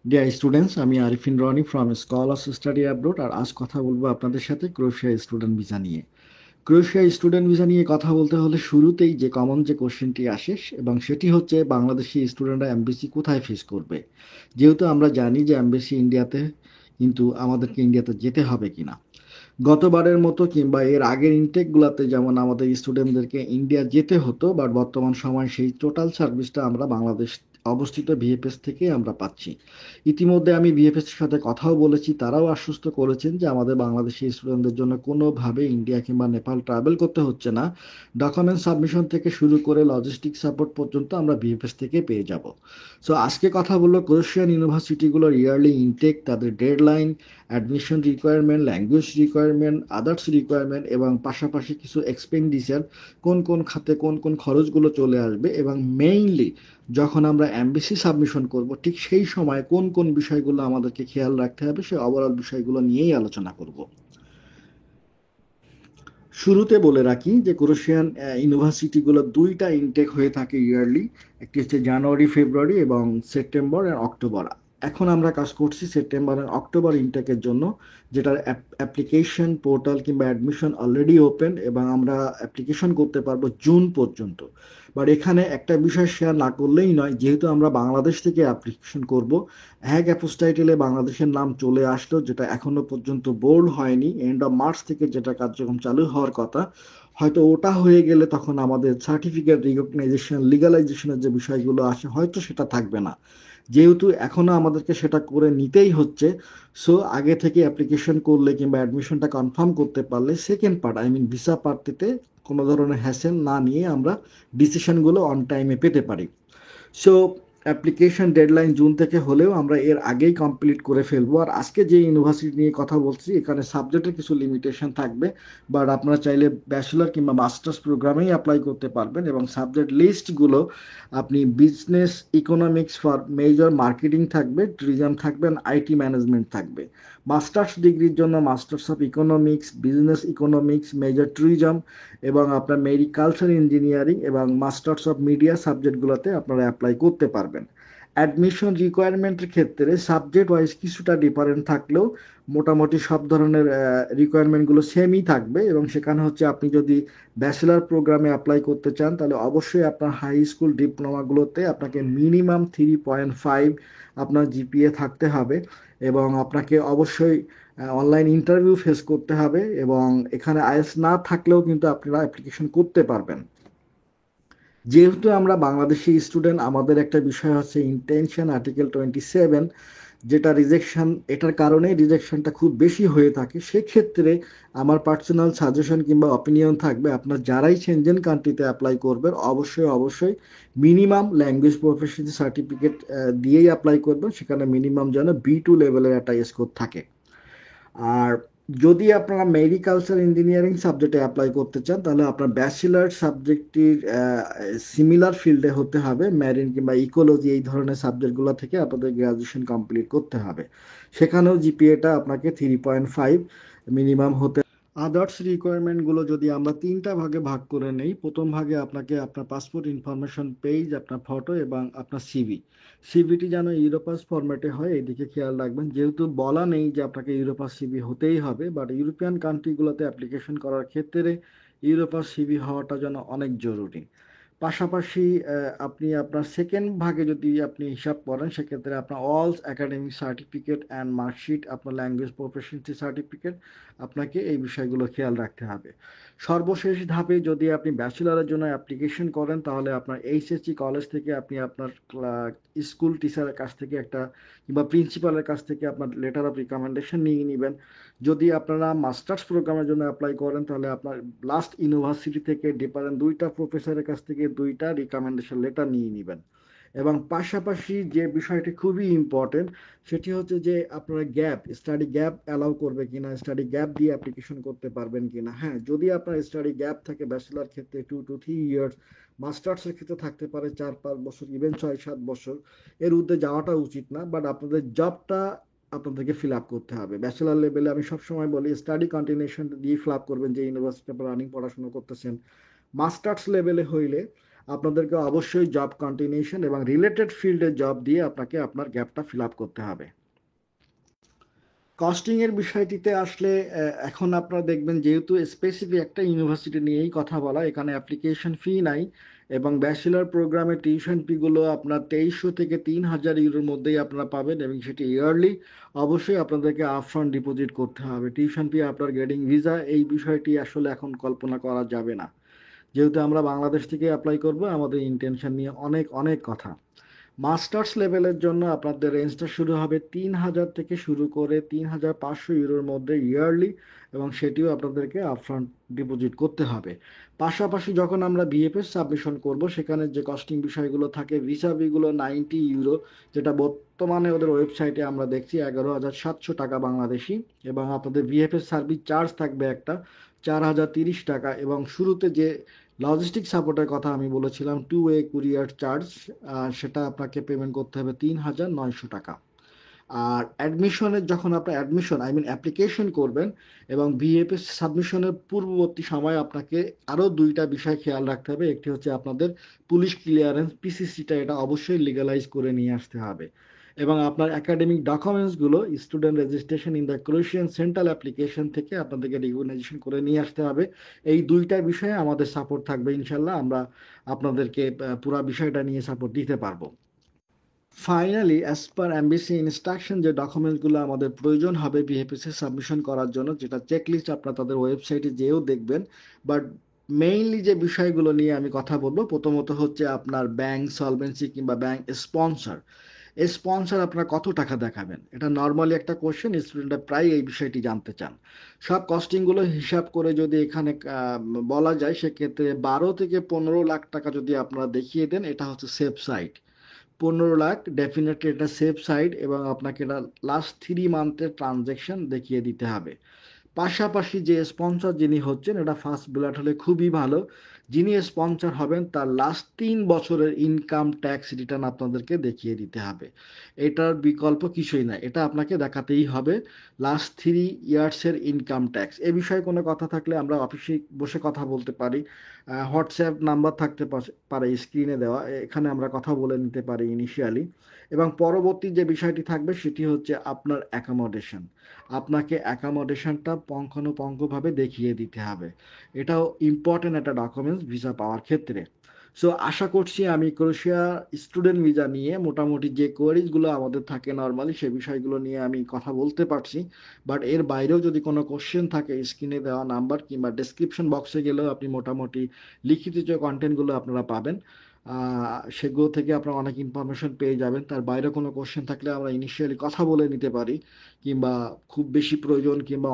Deer students, আমি Arifin Rony from scholars study abroad. আর আজ কথা বলবো আপনাদের সাথে ক্রোয়েশিয়া স্টুডেন্ট ভিসা নিয়ে। ক্রোয়েশিয়া স্টুডেন্ট ভিসা নিয়ে কথা বলতে হলে শুরুতেই যে কমন যে কোশ্চেনটি আসে এবং সেটি হচ্ছে বাংলাদেশি স্টুডেন্টরা এমবিসি কোথায় ফেস করবে। যেহেতু আমরা জানি যে এমবিসি ইন্ডিয়াতে, কিন্তু আমাদেরকে ইন্ডিয়াতে যেতে হবে কিনা। গতবারের মতো কিংবা এর আগের ইনটেকগুলোতে যেমন আমাদের স্টুডেন্টদেরকে ইন্ডিয়া যেতে হতো, বাট বর্তমান সময় সেই টোটাল সার্ভিসটা আমরা বাংলাদেশ অবস্থিত ভিএফএস থেকে আমরা পাচ্ছি। ইতিমধ্যে আমি ভিএফএস এর সাথে কথাও বলেছি, তারাও আশ্বস্ত করেছেন যে আমাদের বাংলাদেশি স্টুডেন্টদের জন্য কোনোভাবে ইন্ডিয়া কিংবা নেপাল ট্রাভেল করতে হচ্ছে না। ডকুমেন্ট সাবমিশন থেকে শুরু করে লজিস্টিক সাপোর্ট পর্যন্ত আমরা ভিএফএস থেকে পেয়ে যাব। সো আজকে কথা বললো ক্রোয়েশিয়ান ইউনিভার্সিটিগুলোর ইয়ারলি ইনটেক, তাদের deadline, admission requirement, language requirement, others requirement এবং পাশাপাশি কিছু এক্সপেন্ডিচার, কোন কোন খাতে কোন কোন খরচগুলো চলে আসবে, এবং মেইনলি যখন আমরা এমবিসি সাবমিশন করব ঠিক সেই সময় কোন কোন বিষয়গুলো আমাদেরকে খেয়াল রাখতে হবে, সেই ওভারঅল বিষয়গুলো নিয়েই আলোচনা করব। শুরুতে বলে রাখি যে ক্রোয়েশিয়ান ইউনিভার্সিটিগুলো দুইটা ইনটেক হয়ে থাকে ইয়ারলি। একটি হচ্ছে জানুয়ারি ফেব্রুয়ারি এবং সেপ্টেম্বর আর অক্টোবর। এখন আমরা কাজ করছি সেপ্টেম্বর আর অক্টোবর ইনটেকের জন্য, যেটার অ্যাপ্লিকেশন পোর্টাল কিংবা অ্যাডমিশন অলরেডি ওপেন এবং আমরা অ্যাপ্লিকেশন করতে পারবো জুন পর্যন্ত। বাট এখানে একটা বিষয় শেয়ার না করলেই নয়, যেহেতু আমরা বাংলাদেশ থেকে অ্যাপ্লিকেশন করব, হ্যাগ অ্যাপোস্টাইটেলে বাংলাদেশের নাম চলে আসলো, যেটা এখনো পর্যন্ত বোর্ড হয়নি। এন্ড অফ মার্চ থেকে যেটা কার্যক্রম চালু হওয়ার কথা, হয়তো ওটা হয়ে গেলে তখন আমাদের সার্টিফিকেট রিকগনাইজেশন, লিগালাইজেশনের যে বিষয়গুলো আসে হয়তো সেটা থাকবে না। যেহেতু এখনো আমাদেরকে সেটা করে নিতেই হচ্ছে, সো আগে থেকে অ্যাপ্লিকেশন করলে কিংবা অ্যাডমিশনটা কনফার্ম করতে পারলে second part, I mean visa পার্টিতে কোনো ধরনের হ্যাসেল না নিয়ে আমরা ডিসিশনগুলো অন টাইমে পেতে পারি। সো অ্যাপ্লিকেশন ডেডলাইন জুন থেকে হলেও আমরা এর আগেই কমপ্লিট করে ফেলবো। আর আজকে যে ইউনিভার্সিটি নিয়ে কথা বলছি এখানে সাবজেক্টের কিছু লিমিটেশন থাকবে, বাট আপনারা চাইলে ব্যাচেলর কিংবা মাস্টার্স প্রোগ্রামেই অ্যাপ্লাই করতে পারবেন। এবং সাবজেক্ট লিস্টগুলো আপনি business economics for major marketing থাকবে, ট্যুরিজম থাকবে, আইটি ম্যানেজমেন্ট থাকবে। মাস্টার্স ডিগ্রির জন্য masters of economics, business economics, major tourism এবং আপনার মেরিকালচার ইঞ্জিনিয়ারিং এবং মাস্টার্স অফ মিডিয়া সাবজেক্টগুলোতে আপনারা অ্যাপ্লাই করতে পারবেন। অ্যাডমিশন রিকোয়ারমেন্টের ক্ষেত্রে সাবজেক্ট ওয়াইজ কিছুটা ডিফারেন্ট থাকলেও মোটামুটি সব ধরনের রিকোয়ারমেন্টগুলো সেমই থাকবে। এবং সেখানে হচ্ছে আপনি যদি ব্যাচেলার প্রোগ্রামে অ্যাপ্লাই করতে চান তাহলে অবশ্যই আপনার হাই স্কুল ডিপ্লোমাগুলোতে আপনাকে মিনিমাম 3.5 আপনার জিপিএ থাকতে হবে। এবং আপনাকে অবশ্যই অনলাইন ইন্টারভিউ ফেস করতে হবে, এবং এখানে আইএলটিএস না থাকলেও কিন্তু আপনারা অ্যাপ্লিকেশন করতে পারবেন। যেহেতু আমরা বাংলাদেশি স্টুডেন্ট, আমাদের একটা বিষয় হচ্ছে ইন্টেনশন আর্টিকেল 27, যেটা রিজেকশন, এটার কারণেই রিজেকশনটা খুব বেশি হয়ে থাকে। সেক্ষেত্রে আমার পার্সোনাল সাজেশন কিংবা অপিনিয়ন থাকবে, আপনার যারাই সেনজেন কান্ট্রিতে অ্যাপ্লাই করবেন অবশ্যই অবশ্যই মিনিমাম ল্যাঙ্গুয়েজ প্রফেশনাল সার্টিফিকেট দিয়েই অ্যাপ্লাই করবেন। সেখানে মিনিমাম যেন বি2 লেভেলের একটা স্কোর থাকে। আর যদি আপনারা মেরিকালচার ইঞ্জিনিয়ারিং সাবজেক্টে অ্যাপ্লাই করতে চান তাহলে আপনার ব্যাচেলার সাবজেক্টটির সিমিলার ফিল্ডে হতে হবে, ম্যারিন কিংবা ইকোলজি এই ধরনের সাবজেক্টগুলো থেকে আপনাদের গ্রাজুয়েশন কমপ্লিট করতে হবে। সেখানেও জিপিএটা আপনাকে 3.5 মিনিমাম হতে। আদার্স রিকোয়ারমেন্টগুলো যদি আমরা তিনটা ভাগে ভাগ করে নেই, প্রথম ভাগে আপনাকে আপনার পাসপোর্ট ইনফরমেশন পেজ, আপনার ফটো এবং আপনার সিভি। সিভিটি যেন ইউরোপাস ফরম্যাটে হয়, এদিকে খেয়াল রাখবেন। যেহেতু বলা নেই যে আপনাকে ইউরোপাস সিভি হতেই হবে, বাট ইউরোপিয়ান কান্ট্রিগুলোতে অ্যাপ্লিকেশন করার ক্ষেত্রে ইউরোপাস সিভি হওয়াটা যেন অনেক জরুরি। পাশাপাশি আপনি আপনার সেকেন্ড ভাগে যদি আপনি হিসাব করেন সেক্ষেত্রে আপনার all academic certificate and marksheet, আপনার ল্যাঙ্গুয়েজ প্রফেশনালিটি সার্টিফিকেট, আপনাকে এই বিষয়গুলো খেয়াল রাখতে হবে। সর্বশেষ ধাপে যদি আপনি ব্যাচেলারের জন্য অ্যাপ্লিকেশন করেন তাহলে আপনার এইচএসসি কলেজ থেকে আপনি আপনার স্কুল টিচারের কাছ থেকে একটা কিংবা প্রিন্সিপালের কাছ থেকে আপনার লেটার অফ রিকমেন্ডেশন নিয়ে নেবেন। যদি আপনারা মাস্টার্স প্রোগ্রামের জন্য অ্যাপ্লাই করেন তাহলে আপনার লাস্ট ইউনিভার্সিটি থেকে ডিফারেন্ট দুইটা প্রফেসরের কাছ থেকে দুইটা রিকমেন্ডেশন লেটার নিয়ে নেবেন। এবং পাশাপাশি যে বিষয়টি খুবই ইম্পর্টেন্ট সেটি হচ্ছে যে আপনারা গ্যাপ, স্টাডি গ্যাপ অ্যালাউ করবে কিনা, স্টাডি গ্যাপ দিয়ে অ্যাপ্লিকেশন করতে পারবেন কিনা। হ্যাঁ, যদি আপনার স্টাডি গ্যাপ থাকে ব্যাচেলার ক্ষেত্রে 2 to 3 ইয়ার্স, মাস্টার্সের ক্ষেত্রে থাকতে পারে 4-5 বছর, ইভেন 6-7 বছর, এর ঊর্ধ্বে যাওয়াটা উচিত না। বাট আপনাদের জবটা আপনাদেরকে ফিল আপ করতে হবে। ব্যাচেলার লেভেলে আমি সবসময় বলি স্টাডি কন্টিনিউশন দিয়ে ফিল আপ করবেন যে ইউনিভার্সিটি আপনার রানিং পড়াশোনা করতেছেন। মাস্টার্স লেভেলে হইলে আপনাদেরকে অবশ্যই জব কন্টিনিউশন এবং রিলেটেড ফিল্ডে জব দিয়ে আপনাকে আপনার গ্যাপটা ফিল আপ করতে হবে। কস্টিং এর বিষয়টিতে আসলে এখন আপনারা দেখবেন যেহেতু স্পেসিফিক একটা ইউনিভার্সিটি নিয়েই কথা বলা, এখানে অ্যাপ্লিকেশন ফি নাই এবং ব্যাচেলর প্রোগ্রামে টিউশন ফি গুলো আপনার 2300 থেকে 3000 ইউরোর মধ্যেই আপনারা পাবেন এবং সেটি ইয়ারলি। অবশ্যই আপনাদেরকে আপফ্রন্ট ডিপোজিট করতে হবে। টিউশন ফি আপনার গেটিং ভিসা এই বিষয়টি আসলে এখন কল্পনা করা যাবে না, যেহেতু আমরা বাংলাদেশ থেকে অ্যাপ্লাই করব, আমাদের ইন্টেনশন নিয়ে অনেক অনেক কথা। মাস্টার্স লেভেলের জন্য আপনাদের রেঞ্জটা শুরু হবে 3000 থেকে শুরু করে 3500 ইউরোর মধ্যে ইয়ারলি, এবং সেটিও আপনাদেরকে আপফ্রন্ট ডিপোজিট করতে হবে। পাশাপাশি যখন আমরা বিএফএস সাবমিশন করব, সেখানে যে কস্টিং বিষয়গুলো থাকে, ভিসা ফিগুলো 90 ইউরো, যেটা বর্তমানে ওদের ওয়েবসাইটে আমরা দেখছি 11,700 টাকা বাংলাদেশি, এবং আপনাদের বিএফএস সার্ভিস চার্জ থাকবে একটা 4030 টাকা, এবং শুরুতে যে লজিস্টিক সাপোর্টের কথা আমি বলেছিলাম, টু ওয়ে কুরিয়ার চার্জ, সেটা আপনাকে পেমেন্ট করতে হবে 3900 টাকা। আর অ্যাডমিশনের যখন আপনি অ্যাডমিশন আই মিন অ্যাপ্লিকেশন করবেন এবং বিএফএস সাবমিশনের পূর্ববর্তী সময় আপনাকে আরও দুইটা বিষয় খেয়াল রাখতে হবে। একটি হচ্ছে আপনাদের পুলিশ ক্লিয়ারেন্স পিসিসিটা, এটা অবশ্যই লিগালাইজ করে নিয়ে আসতে হবে, এবং আপনার একাডেমিক ডকুমেন্টসগুলো student registration in the Croatian central application থেকে আপনাদেরকে রিকগনাইজেশন করে নিয়ে আসতে হবে। এই দুইটা বিষয়ে আমাদের সাপোর্ট থাকবে ইনশাল্লাহ। আমরা আপনাদেরকে পুরা বিষয়টা নিয়ে সাপোর্ট দিতে পারবো। Finally, as per MBC instruction, যে ডকুমেন্টসগুলো আমাদের প্রয়োজন হবে বিএফএসএ সাবমিশন করার জন্য, যেটা চেকলিস্ট আপনারা তাদের ওয়েবসাইটে যেও দেখবেন, বাট মেইনলি যে বিষয়গুলো নিয়ে আমি কথা বলবো, প্রথমত হচ্ছে আপনার ব্যাংক সলভেন্সি কিংবা ব্যাংক স্পন্সর। এই স্পন্সর আপনারা কত টাকা দেখাবেন, এটা নর্মালি একটা কোশ্চেন, স্টুডেন্টরা প্রায় এই বিষয়টি জানতে চান। সব কস্টিংগুলো হিসাব করে যদি এখানে বলা যায়, সেক্ষেত্রে 12 থেকে 15 লাখ টাকা যদি আপনারা দেখিয়ে দেন, এটা হচ্ছে সেফ সাইড। 15 লাখ ডেফিনেটলি এটা সেফ সাইড, এবং আপনাকে এটা লাস্ট 3 মান্থের ট্রানজ্যাকশন দেখিয়ে দিতে হবে। পাশাপাশি যে স্পন্সর যিনি হচ্ছেন, এটা ফার্স্ট ব্লাড হলে খুবই ভালো। যিনি স্পন্সর হবেন তার লাস্ট 3 বছরের ইনকাম ট্যাক্স রিটার্ন আপনাদেরকে দেখিয়ে দিতে হবে। এটার বিকল্প কিছুই না, এটা আপনাকে দেখাতেই হবে। লাস্ট 3 ইয়ার্সের ইনকাম ট্যাক্স এ বিষয়ে কোনো কথা থাকলে আমরা অফিসে বসে কথা বলতে পারি। হোয়াটসঅ্যাপ নাম্বার থাকতে পারে স্ক্রিনে দেওয়া, এখানে আমরা কথা বলে নিতে পারি ইনিশিয়ালি। এবং পরবর্তী যে বিষয়টি থাকবে সেটি হচ্ছে আপনার অ্যাকোমোডেশন। আপনাকে অ্যাকোমোডেশনটা পুঙ্খানুপুঙ্খভাবে দেখিয়ে দিতে হবে। এটাও ইম্পর্টেন্ট একটা ডকুমেন্টস ভিসা পাওয়ার ক্ষেত্রে। সো আশা করছি আমি ক্রোয়েশিয়া স্টুডেন্ট ভিসা নিয়ে মোটামুটি যে কোয়ারিজগুলো আমাদের থাকে নর্মালি, সে বিষয়গুলো নিয়ে আমি কথা বলতে পারছি। বাট এর বাইরেও যদি কোনো কোশ্চেন থাকে, স্ক্রিনে দেওয়া নাম্বার কিংবা ডেসক্রিপশন বক্সে গেলেও আপনি মোটামুটি লিখিত যে কন্টেন্টগুলো আপনারা পাবেন, সেগুলো থেকে আপনারা অনেক ইনফরমেশন পেয়ে যাবেন। তার বাইরে কোনো কোশ্চেন থাকলে আমরা ইনিশিয়ালি কথা বলে নিতে পারি, কিংবা খুব বেশি প্রয়োজন কিংবা